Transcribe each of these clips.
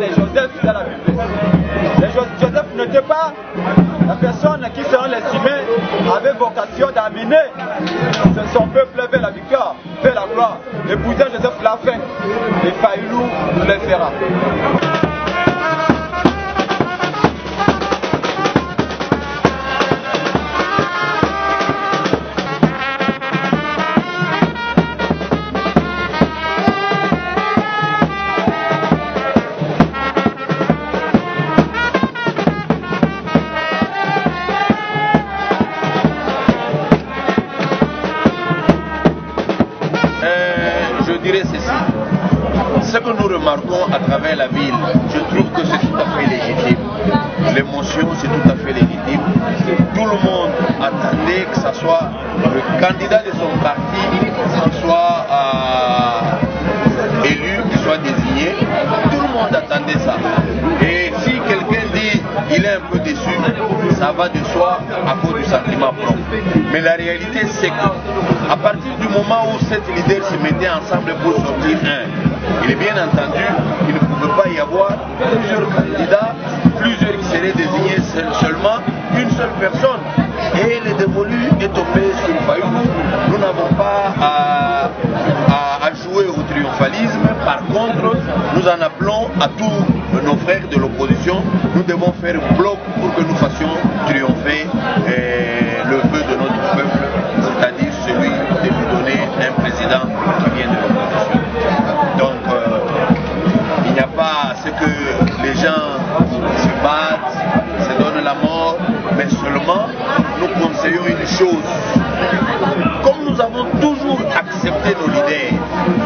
de Joseph dans la Bible. Et Joseph n'était pas la personne qui, selon les humains, avait vocation d'amener son peuple vers la victoire, vers la gloire. Le bousin Joseph l'a fait. Et Faïlou nous le fera. Ce que nous remarquons à travers la ville, je trouve que c'est tout à fait légitime. L'émotion, c'est tout à fait légitime. Tout le monde attendait que ce soit le candidat de son parti qui soit élu, qui soit désigné. Tout le monde attendait ça. Et si quelqu'un dit qu'il est un peu déçu, ça va de soi à cause du sentiment propre. Mais la réalité, c'est qu'à partir du moment où cette leader se mettait ensemble pour sortir il est bien entendu qu'il ne pouvait pas y avoir plusieurs candidats, plusieurs qui seraient désignés seulement une seule personne. Et le dévolu est tombé sur Fayoulou. Nous n'avons pas à jouer au triomphalisme. Par contre, nous en appelons à tous nos frères de l'opposition. Nous devons faire bloc pour que nous fassions triompher le vœu de notre peuple, c'est-à-dire celui de lui donner un président qui vient de l'opposition. Donc, il n'y a pas ce que les gens se battent, se donnent la mort, mais seulement nous conseillons une chose. Comme nous avons toujours accepté nos leaders,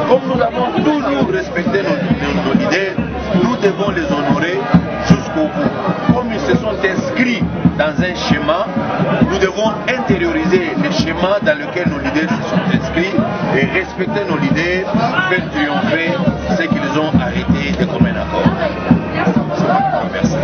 comme nous avons toujours respecté nos leaders, nous devons les honorer jusqu'au bout. Comme ils se sont inscrits dans un schéma, nous devons intérioriser le schéma dans lequel nos leaders se sont inscrits et respecter nos leaders, faire triompher ce qu'ils ont arrêté de commun accord. C'est moi qui vous remercie.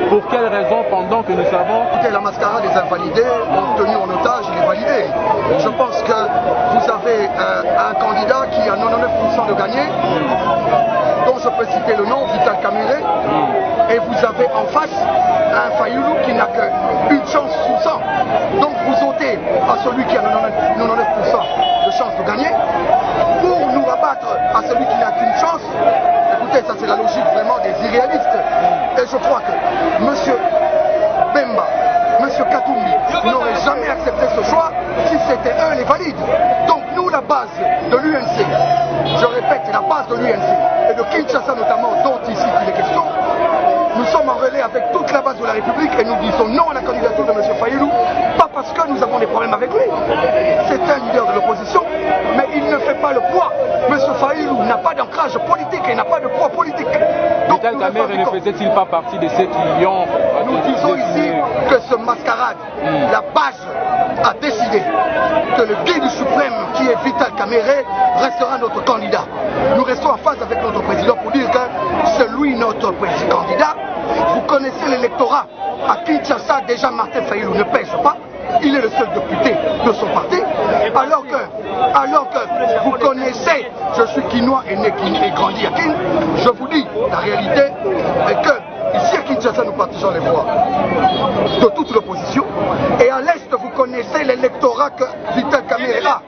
Pour quelle raison, pendant que nous savons... Écoutez, la mascarade des invalidés, tenu en otage, il est validé. Je pense que vous avez un candidat qui a 99% de gagné, dont je peux citer le nom, Vital Kamerhe, et vous avez en face un Fayulu qui n'a qu'une chance sur 100. Donc vous ôtez à celui qui a 99% de chance de gagner, pour nous rabattre à celui qui n'a qu'une chance. Écoutez, ça c'est la logique vraiment des irréalistes. Et je crois que M. Bemba, M. Katumbi n'auraient jamais accepté ce choix si c'était eux les valides. Donc nous, la base de l'UNC, je répète, la base de l'UNC, et de Kinshasa notamment, dont ici il est question, nous sommes en relais avec toute la base de la République et nous disons non à la candidature de M. Fayulu, pas parce parce que nous avons des problèmes avec lui. C'est un leader de l'opposition, mais il ne fait pas le poids. M. Fayulu n'a pas d'ancrage politique et n'a pas de poids politique. Donc, Vital Kamerhe ne faisait-il pas partie de cette union? Nous disons ici que ce mascarade, la base a décidé que le guide suprême qui est Vital Kamerhe restera notre candidat. Nous restons en phase avec notre président pour dire que c'est lui notre candidat. Vous connaissez l'électorat. À Kinshasa, déjà Martin Fayulu ne pèse pas. Il est le seul député de son parti. Alors que vous connaissez, je suis quinois et né et grandi à Kin, je vous dis, la réalité est que ici à Kinshasa, nous partageons les voix de toute l'opposition. Et à l'Est, vous connaissez l'électorat que Vital Kamerhe a.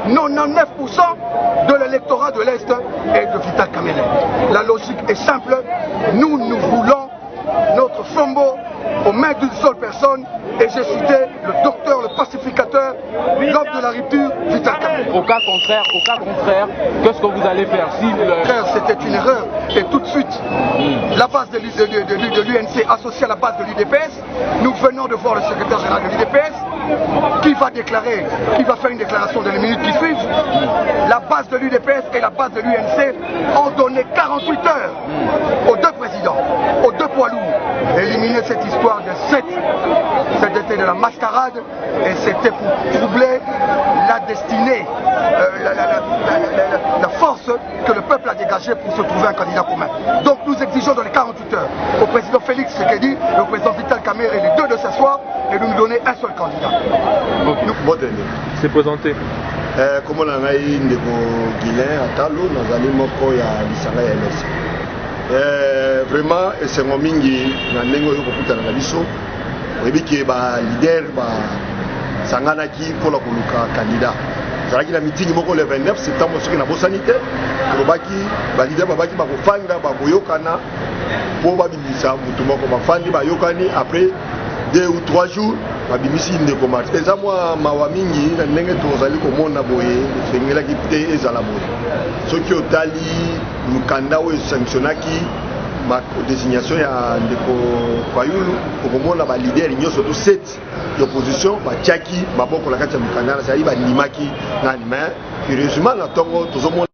99% de l'électorat de l'Est est de Vital Kamerhe. La logique est simple. Nous voulons notre flambeau aux mains d'une seule personne, et j'ai cité le docteur, le pacificateur, l'homme de la rupture, Vital Kamerhe. Au cas contraire, qu'est-ce que vous allez faire si C'était une erreur, et tout de suite, la base de l'UNC associée à la base de l'UDPS, nous venons de voir le secrétaire général de l'UDPS, qui va faire une déclaration dans les minutes qui suivent. La base de l'UDPS et la base de l'UNC ont donné 48 heures aux deux présidents, aux deux poids lourds, éliminer cette histoire de 7. C'était de la mascarade et c'était pour troubler la destinée, la force que le peuple a dégagée pour se trouver un candidat commun. Donc nous exigeons dans les 48 heures au président Félix Tshisekedi et au président Vital Kamerhe, les deux de s'asseoir et de nous donner un seul candidat. C'est présenté. Comme on a eu un Guinéen à Talo, nous allons moko ya lisanga ya LS. Vraiment, c'est un mingi na nengo yo kokuta na biso. Oyebi ke ba leader ba sanganaki pour la koluka candidat. Zalaki na meeting moko le 29 septembre soki na bosanité. Lobaki ba leader babaki ba kofanda ba boyokana po ba bimisa mutu moko ba fandi ba yokani après 2 ou 3 jours babimisi ndeko marche eza mwa mawa mingi na ndenge tozali komona boye esengelaki te ezala boye soki otali mukanda oyo sanctionnaki ma désignation ya ndeko Fayulu okomona ba leader nyonso to 7 d'opposition batiaki maboko na kati ya mukanda na sali bandimaki na mais heureusement na tongo tozomona